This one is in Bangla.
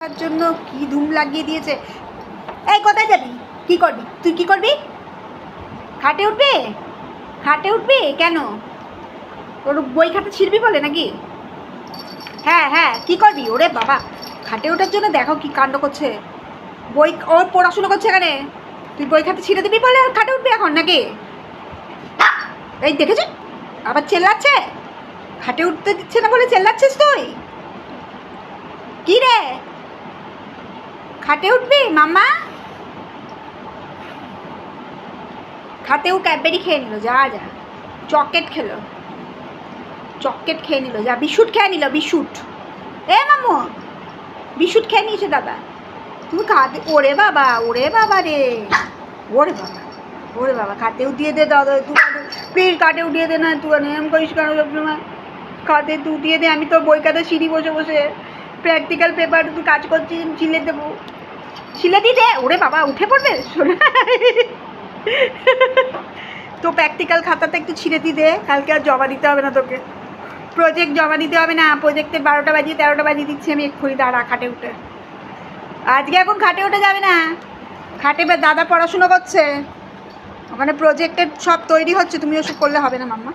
তার জন্য কি ধুম লাগিয়ে দিয়েছে। এই কোথায় যাবি, কি করবি তুই, কি করবি? খাটে উঠবি? খাটে উঠবি কেন? ওর বই খাতা ছিঁড়বি বলে নাকি? হ্যাঁ হ্যাঁ, কি করবি? ওরে বাবা, খাটে ওঠার জন্য দেখো কি কাণ্ড করছে। বই, ওর পড়াশুনো করছে এখানে, তুই বই খাতা ছিঁড়ে দিবি বলে খাটে উঠবি এখন নাকি? এই দেখেছি আবার চেল্লাচ্ছে, খাটে উঠতে দিচ্ছে না বলে চেল্লাচ্ছিস তুই। কি রে, খাটে উঠবি মাম্মা? খাটেও ক্যাডবেরি খেয়ে নিল, যা যা চকলেট খেলো, চকলেট খেয়ে নিল, যা বিস্কুট খেয়ে নিল, বিস্কুট। এ মামু, বিস্কুট খেয়ে নিয়েছে দাদা। তুমি খাতে, ওরে বাবা, ওরে বাবা রে, ওরে বাবা, ওরে বাবা, খাতেও দিয়ে দে দাদা, তুই প্লিজ কাটে উঠিয়ে দে না, তুই এম করিস কেন সবসময়? খাতে তুই উঠিয়ে দে, আমি তোর বই খাতা সিঁড়ি বসে বসে প্র্যাকটিক্যাল পেপার তুই কাজ করছিস, ছিলে দেবো, ছিলে দিয়ে দে। ওরে বাবা, উঠে পড়বে শোনা। তো প্র্যাকটিক্যাল খাতাটা একটু ছিঁড়ে দিয়ে দে, কালকে আর জমা দিতে হবে না তোকে, প্রজেক্ট জমা দিতে হবে না। প্রজেক্টের 12টা বাজিয়ে 13টা বাজিয়ে দিচ্ছি আমি এক্ষুনি, দাঁড়া খাটে উঠে। আজকে এখন খাটে উঠে যাবে না, খাটে দাদা পড়াশুনো করছে, ওখানে প্রজেক্টের সব তৈরি হচ্ছে, তুমি ওসব করলে হবে না মাম্মা।